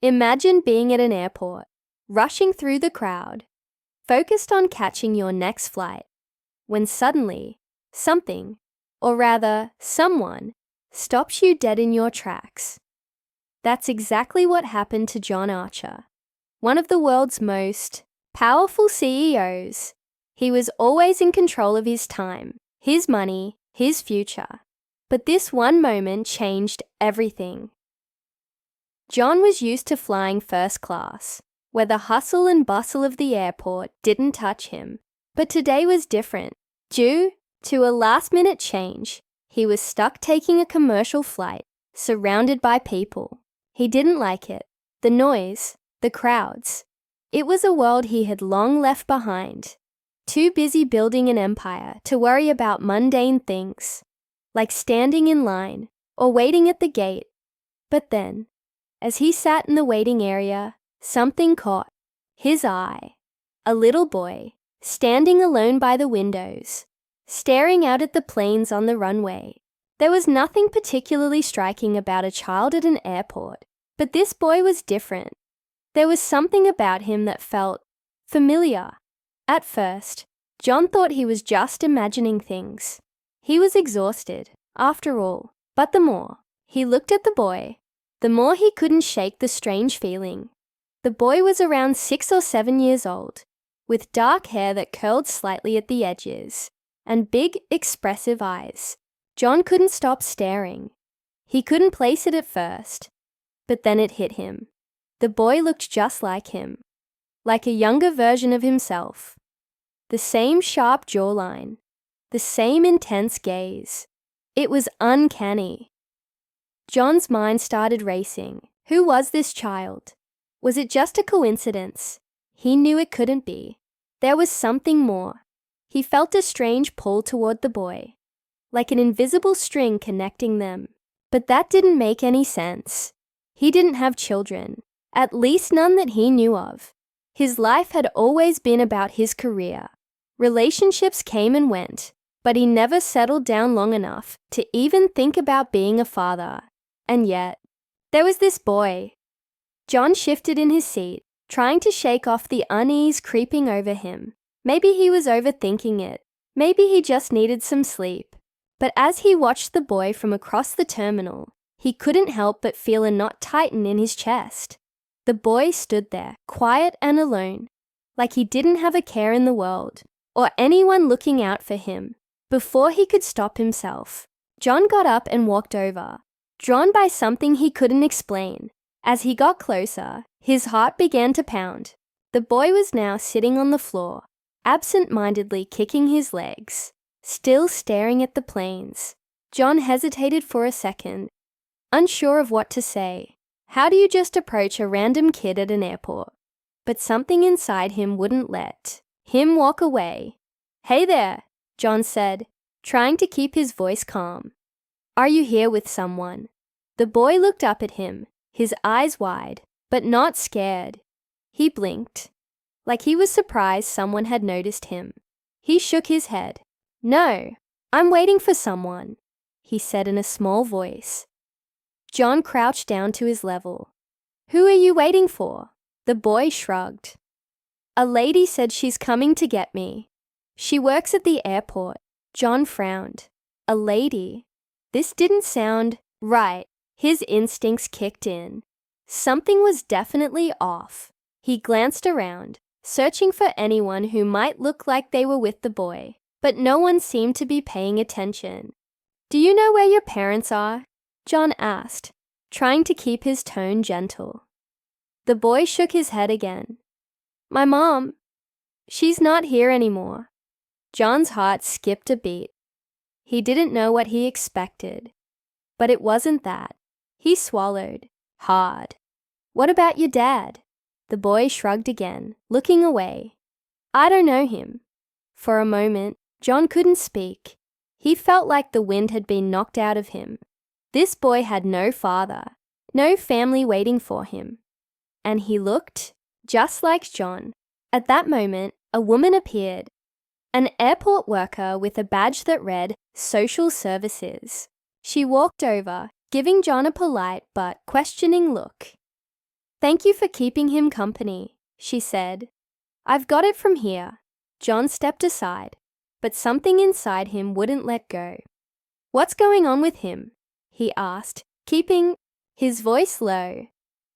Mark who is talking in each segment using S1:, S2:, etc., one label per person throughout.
S1: Imagine being at an airport, rushing through the crowd, focused on catching your next flight, when suddenly, something, or rather, someone, stops you dead in your tracks. That's exactly what happened to John Archer, one of the world's most powerful CEOs. He was always in control of his time, his money, his future. But this one moment changed everything. John was used to flying first class, where the hustle and bustle of the airport didn't touch him. But today was different. Due to a last-minute change, he was stuck taking a commercial flight, surrounded by people. He didn't like it. The noise, the crowds. It was a world he had long left behind, too busy building an empire to worry about mundane things, like standing in line or waiting at the gate. But then, as he sat in the waiting area, something caught his eye. A little boy, standing alone by the windows, staring out at the planes on the runway. There was nothing particularly striking about a child at an airport, but this boy was different. There was something about him that felt familiar. At first, John thought he was just imagining things. He was exhausted, after all, but the more he looked at the boy, the more he couldn't shake the strange feeling. The boy was around 6 or 7 years old, with dark hair that curled slightly at the edges, and big, expressive eyes. John couldn't stop staring. He couldn't place it at first, but then it hit him. The boy looked just like him, like a younger version of himself. The same sharp jawline, the same intense gaze. It was uncanny. John's mind started racing. Who was this child? Was it just a coincidence? He knew it couldn't be. There was something more. He felt a strange pull toward the boy, like an invisible string connecting them. But that didn't make any sense. He didn't have children, at least none that he knew of. His life had always been about his career. Relationships came and went, but he never settled down long enough to even think about being a father. And yet, there was this boy. John shifted in his seat, trying to shake off the unease creeping over him. Maybe he was overthinking it. Maybe he just needed some sleep. But as he watched the boy from across the terminal, he couldn't help but feel a knot tighten in his chest. The boy stood there, quiet and alone, like he didn't have a care in the world, or anyone looking out for him. Before he could stop himself, John got up and walked over, drawn by something he couldn't explain. As he got closer, his heart began to pound. The boy was now sitting on the floor, absent-mindedly kicking his legs, still staring at the planes. John hesitated for a second, unsure of what to say. How do you just approach a random kid at an airport? But something inside him wouldn't let him walk away. "Hey there," John said, trying to keep his voice calm. "Are you here with someone?" The boy looked up at him, his eyes wide, but not scared. He blinked, like he was surprised someone had noticed him. He shook his head. "No, I'm waiting for someone," he said in a small voice. John crouched down to his level. "Who are you waiting for?" The boy shrugged. "A lady said she's coming to get me. She works at the airport." John frowned. A lady? This didn't sound right. His instincts kicked in. Something was definitely off. He glanced around, searching for anyone who might look like they were with the boy, but no one seemed to be paying attention. "Do you know where your parents are?" John asked, trying to keep his tone gentle. The boy shook his head again. "My mom, she's not here anymore." John's heart skipped a beat. He didn't know what he expected, but it wasn't that. He swallowed hard. "What about your dad?" The boy shrugged again, looking away. "I don't know him." For a moment, John couldn't speak. He felt like the wind had been knocked out of him. This boy had no father, no family waiting for him. And he looked just like John. At that moment, a woman appeared, an airport worker with a badge that read Social Services. She walked over, giving John a polite but questioning look. "Thank you for keeping him company," she said. "I've got it from here." John stepped aside, but something inside him wouldn't let go. "What's going on with him?" he asked, keeping his voice low.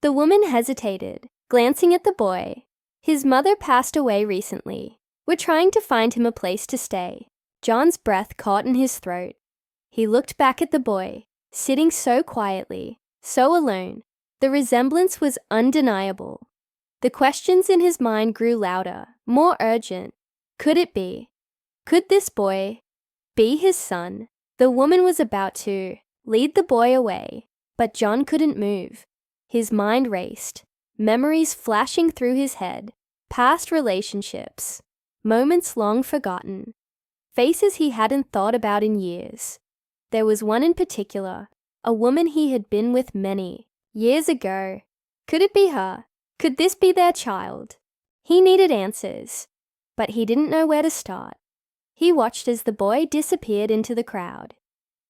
S1: The woman hesitated, glancing at the boy. "His mother passed away recently. We're trying to find him a place to stay." John's breath caught in his throat. He looked back at the boy, sitting so quietly, so alone. The resemblance was undeniable. The questions in his mind grew louder, more urgent. Could it be? Could this boy be his son? The woman was about to lead the boy away, but John couldn't move. His mind raced, memories flashing through his head, past relationships, moments long forgotten, faces he hadn't thought about in years. There was one in particular, a woman he had been with many years ago. Could it be her? Could this be their child? He needed answers, but he didn't know where to start. He watched as the boy disappeared into the crowd,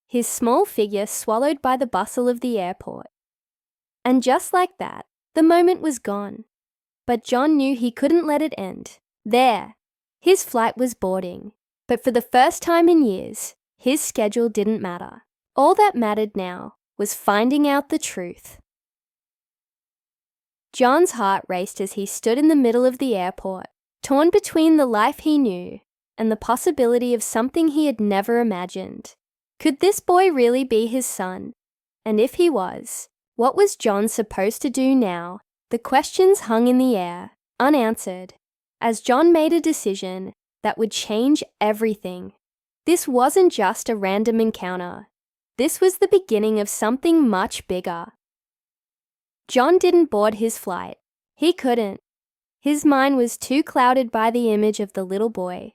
S1: his small figure swallowed by the bustle of the airport. And just like that, the moment was gone. But John knew he couldn't let it end. There, his flight was boarding. But for the first time in years, his schedule didn't matter. All that mattered now was finding out the truth. John's heart raced as he stood in the middle of the airport, torn between the life he knew and the possibility of something he had never imagined. Could this boy really be his son? And if he was, what was John supposed to do now? The questions hung in the air, unanswered, as John made a decision that would change everything. This wasn't just a random encounter. This was the beginning of something much bigger. John didn't board his flight. He couldn't. His mind was too clouded by the image of the little boy,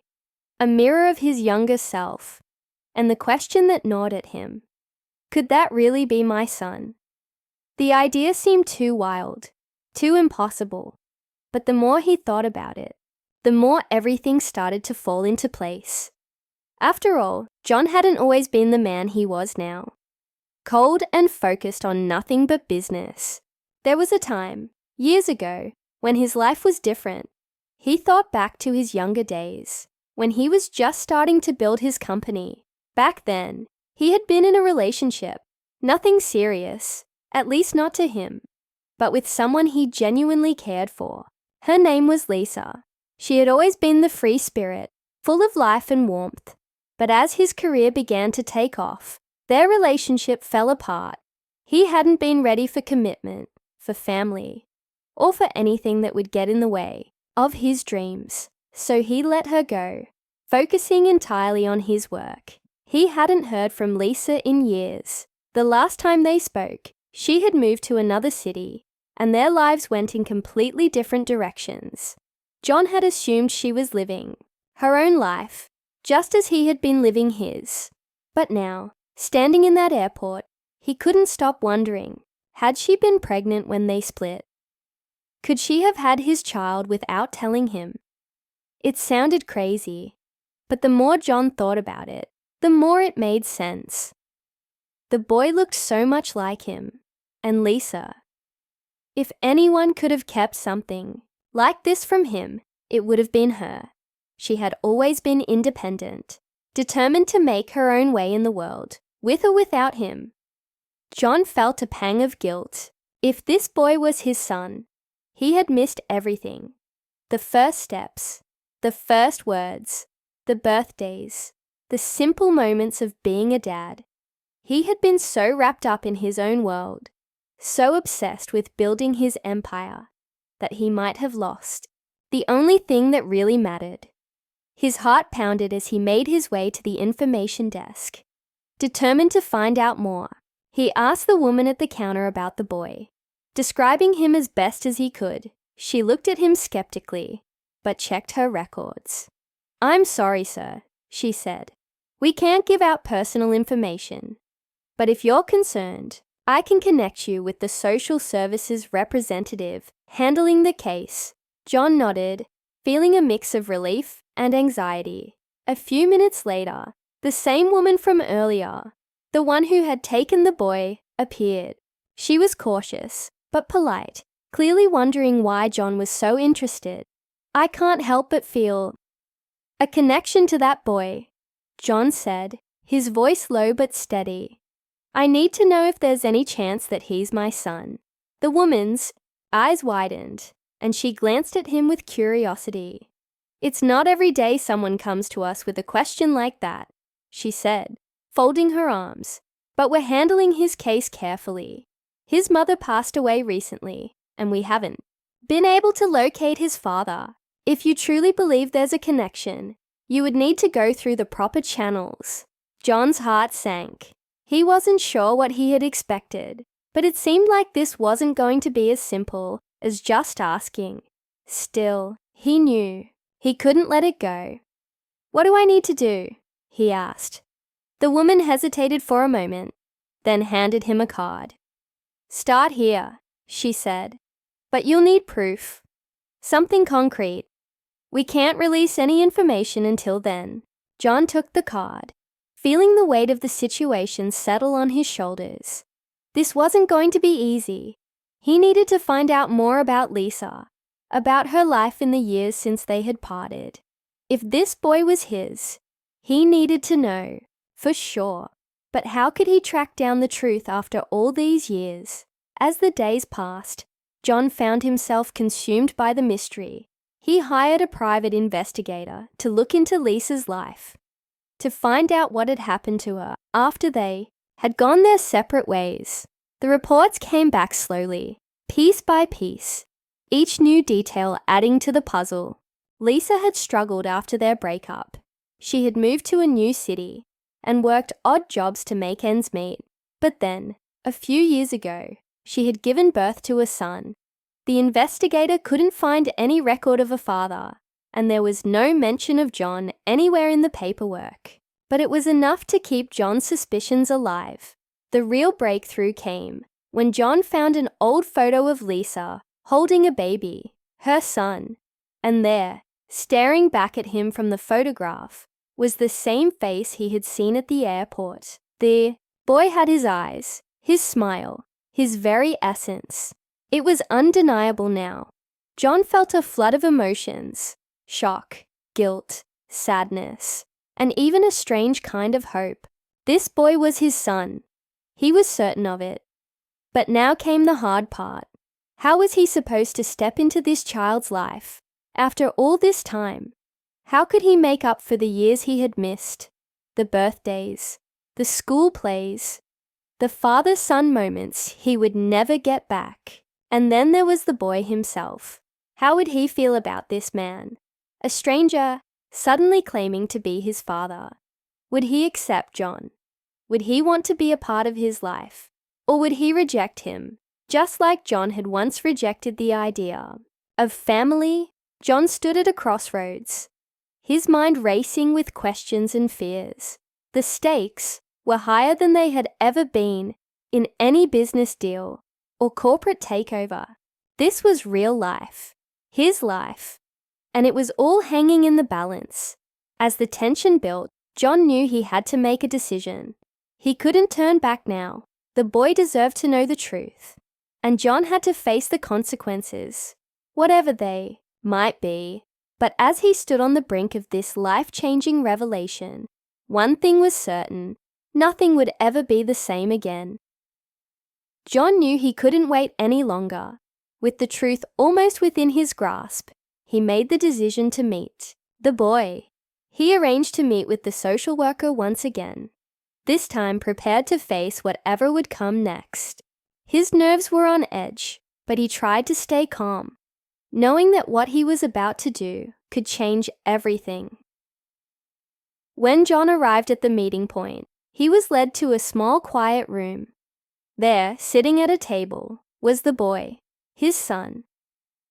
S1: a mirror of his younger self, and the question that gnawed at him. Could that really be my son? The idea seemed too wild, too impossible. But the more he thought about it, the more everything started to fall into place. After all, John hadn't always been the man he was now. Cold and focused on nothing but business. There was a time, years ago, when his life was different. He thought back to his younger days, when he was just starting to build his company. Back then, he had been in a relationship. Nothing serious, at least not to him, but with someone he genuinely cared for. Her name was Lisa. She had always been the free spirit, full of life and warmth. But as his career began to take off, their relationship fell apart. He hadn't been ready for commitment, for family, or for anything that would get in the way of his dreams. So he let her go, focusing entirely on his work. He hadn't heard from Lisa in years. The last time they spoke, she had moved to another city, and their lives went in completely different directions. John had assumed she was living her own life, just as he had been living his. But now, standing in that airport, he couldn't stop wondering, had she been pregnant when they split? Could she have had his child without telling him? It sounded crazy, but the more John thought about it, the more it made sense. The boy looked so much like him, and Lisa. If anyone could have kept something like this from him, it would have been her. She had always been independent, determined to make her own way in the world, with or without him. John felt a pang of guilt. If this boy was his son, he had missed everything. The first steps, the first words, the birthdays, the simple moments of being a dad. He had been so wrapped up in his own world, so obsessed with building his empire, that he might have lost the only thing that really mattered. His heart pounded as he made his way to the information desk. Determined to find out more, he asked the woman at the counter about the boy. Describing him as best as he could, she looked at him skeptically, but checked her records. "I'm sorry, sir," she said. "We can't give out personal information. But if you're concerned, I can connect you with the social services representative handling the case." John nodded, feeling a mix of relief and anxiety. A few minutes later, the same woman from earlier, the one who had taken the boy, appeared. She was cautious, but polite, clearly wondering why John was so interested. "I can't help but feel a connection to that boy," John said, his voice low but steady. "I need to know if there's any chance that he's my son." The woman's eyes widened, and she glanced at him with curiosity. "It's not every day someone comes to us with a question like that," she said, folding her arms. "But we're handling his case carefully. His mother passed away recently, and we haven't been able to locate his father. If you truly believe there's a connection, you would need to go through the proper channels." John's heart sank. He wasn't sure what he had expected, but it seemed like this wasn't going to be as simple as just asking. Still, he knew he couldn't let it go. "What do I need to do?" he asked. The woman hesitated for a moment, then handed him a card. "Start here," she said, "but you'll need proof. Something concrete. We can't release any information until then." John took the card, feeling the weight of the situation settle on his shoulders. This wasn't going to be easy. He needed to find out more about Lisa, about her life in the years since they had parted. If this boy was his, he needed to know, for sure. But how could he track down the truth after all these years? As the days passed, John found himself consumed by the mystery. He hired a private investigator to look into Lisa's life, to find out what had happened to her after they had gone their separate ways. The reports came back slowly, piece by piece, each new detail adding to the puzzle. Lisa had struggled after their breakup. She had moved to a new city and worked odd jobs to make ends meet. But then, a few years ago, she had given birth to a son. The investigator couldn't find any record of a father, and there was no mention of John anywhere in the paperwork. But it was enough to keep John's suspicions alive. The real breakthrough came when John found an old photo of Lisa holding a baby, her son, and there, staring back at him from the photograph, was the same face he had seen at the airport. The boy had his eyes, his smile, his very essence. It was undeniable now. John felt a flood of emotions: shock, guilt, sadness, and even a strange kind of hope. This boy was his son. He was certain of it. But now came the hard part. How was he supposed to step into this child's life after all this time? How could he make up for the years he had missed? The birthdays, the school plays, the father-son moments he would never get back. And then there was the boy himself. How would he feel about this man, a stranger, suddenly claiming to be his father? Would he accept John? Would he want to be a part of his life? Or would he reject him, just like John had once rejected the idea of family? John stood at a crossroads, his mind racing with questions and fears. The stakes were higher than they had ever been in any business deal or corporate takeover. This was real life, his life, and it was all hanging in the balance. As the tension built, John knew he had to make a decision. He couldn't turn back now. The boy deserved to know the truth, and John had to face the consequences, whatever they might be. But as he stood on the brink of this life-changing revelation, one thing was certain: nothing would ever be the same again. John knew he couldn't wait any longer. With the truth almost within his grasp, he made the decision to meet the boy. He arranged to meet with the social worker once again, this time prepared to face whatever would come next. His nerves were on edge, but he tried to stay calm, knowing that what he was about to do could change everything. When John arrived at the meeting point, he was led to a small, quiet room. There, sitting at a table, was the boy, his son.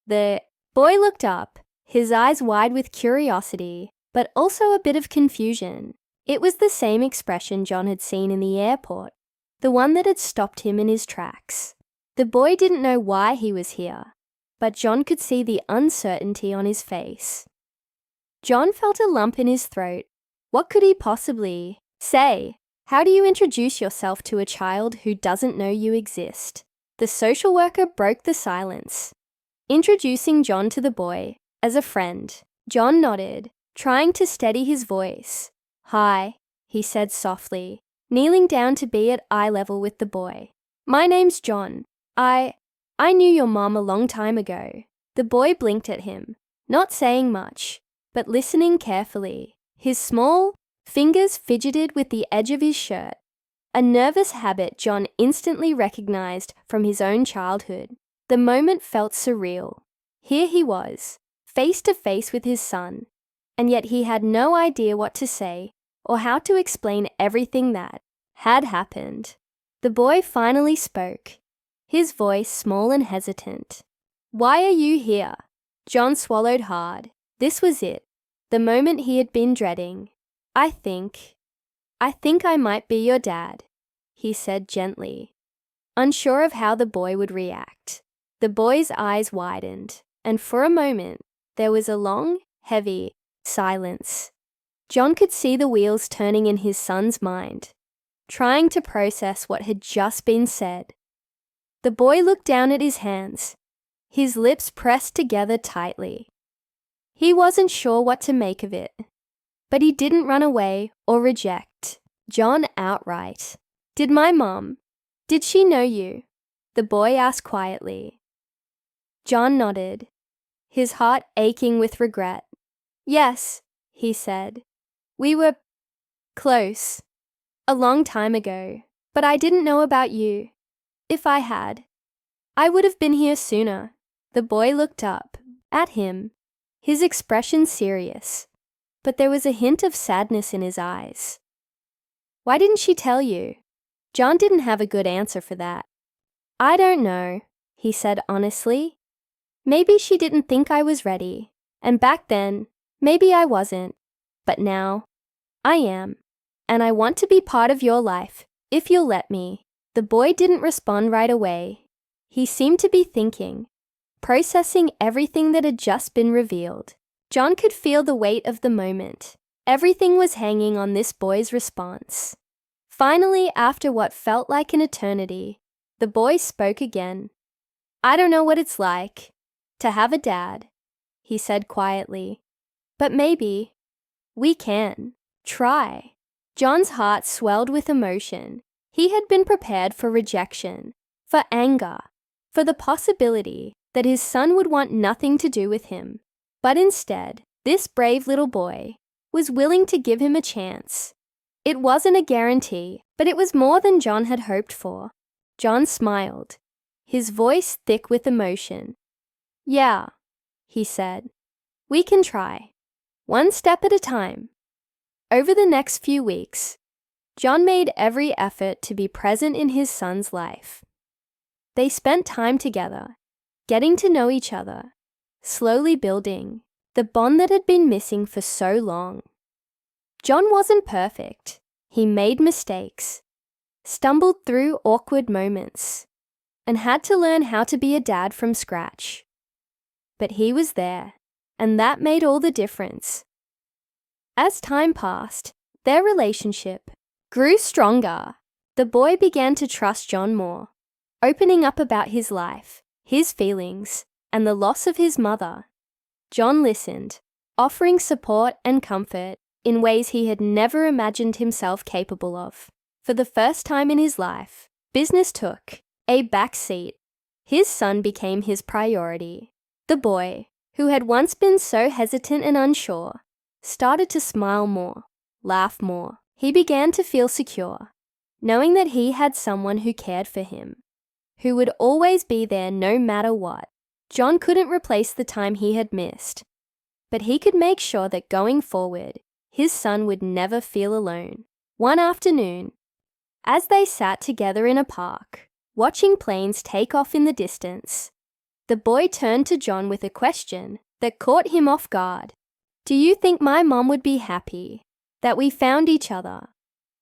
S1: The boy looked up, his eyes wide with curiosity, but also a bit of confusion. It was the same expression John had seen in the airport, the one that had stopped him in his tracks. The boy didn't know why he was here, but John could see the uncertainty on his face. John felt a lump in his throat. What could he possibly say? How do you introduce yourself to a child who doesn't know you exist? The social worker broke the silence. introducing John to the boy as a friend. John nodded, trying to steady his voice. "Hi," he said softly, kneeling down to be at eye level with the boy. "My name's John. I knew your mom a long time ago." The boy blinked at him, not saying much, but listening carefully. His small fingers fidgeted with the edge of his shirt, a nervous habit John instantly recognized from his own childhood. The moment felt surreal. Here he was, face to face with his son, and yet he had no idea what to say or how to explain everything that had happened. The boy finally spoke, his voice small and hesitant. "Why are you here?" John swallowed hard. This was it, the moment he had been dreading. I think I might be your dad," he said gently, unsure of how the boy would react. The boy's eyes widened, and for a moment, there was a long, heavy silence. John could see the wheels turning in his son's mind, trying to process what had just been said. The boy looked down at his hands, his lips pressed together tightly. He wasn't sure what to make of it, but he didn't run away or reject John outright. Did she know you?" the boy asked quietly. John nodded, his heart aching with regret. "Yes," he said. "We were close a long time ago, but I didn't know about you. If I had, I would have been here sooner." The boy looked up at him, his expression serious, but there was a hint of sadness in his eyes. "Why didn't she tell you?" John didn't have a good answer for that. "I don't know," he said honestly. "Maybe she didn't think I was ready, and back then, maybe I wasn't, but now, I am, and I want to be part of your life, if you'll let me." The boy didn't respond right away. He seemed to be thinking, processing everything that had just been revealed. John could feel the weight of the moment. Everything was hanging on this boy's response. Finally, after what felt like an eternity, the boy spoke again. "I don't know what it's like to have a dad," he said quietly, "but maybe we can try." John's heart swelled with emotion. He had been prepared for rejection, for anger, for the possibility that his son would want nothing to do with him. But instead, this brave little boy was willing to give him a chance. It wasn't a guarantee, but it was more than John had hoped for. John smiled, his voice thick with emotion. "Yeah," he said, "we can try, one step at a time." Over the next few weeks, John made every effort to be present in his son's life. They spent time together, getting to know each other, slowly building the bond that had been missing for so long. John wasn't perfect. He made mistakes, stumbled through awkward moments, and had to learn how to be a dad from scratch. But he was there, and that made all the difference. As time passed, their relationship grew stronger. The boy began to trust John more, opening up about his life, his feelings, and the loss of his mother. John listened, offering support and comfort in ways he had never imagined himself capable of. For the first time in his life, business took a back seat. His son became his priority. The boy, who had once been so hesitant and unsure, started to smile more, laugh more. He began to feel secure, knowing that he had someone who cared for him, who would always be there no matter what. John couldn't replace the time he had missed, but he could make sure that going forward, his son would never feel alone. One afternoon, as they sat together in a park, watching planes take off in the distance, the boy turned to John with a question that caught him off guard. "Do you think my mom would be happy that we found each other?"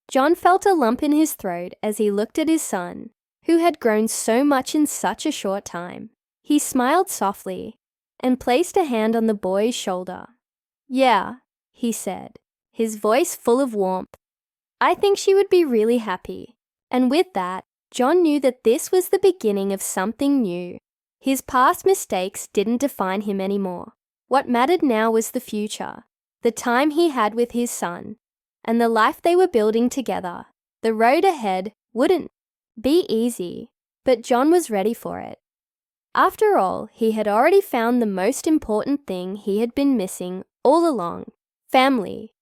S1: John felt a lump in his throat as he looked at his son, who had grown so much in such a short time. He smiled softly and placed a hand on the boy's shoulder. "Yeah," he said, his voice full of warmth. "I think she would be really happy." And with that, John knew that this was the beginning of something new. His past mistakes didn't define him anymore. What mattered now was the future, the time he had with his son, and the life they were building together. The road ahead wouldn't be easy, but John was ready for it. After all, he had already found the most important thing he had been missing all along: family.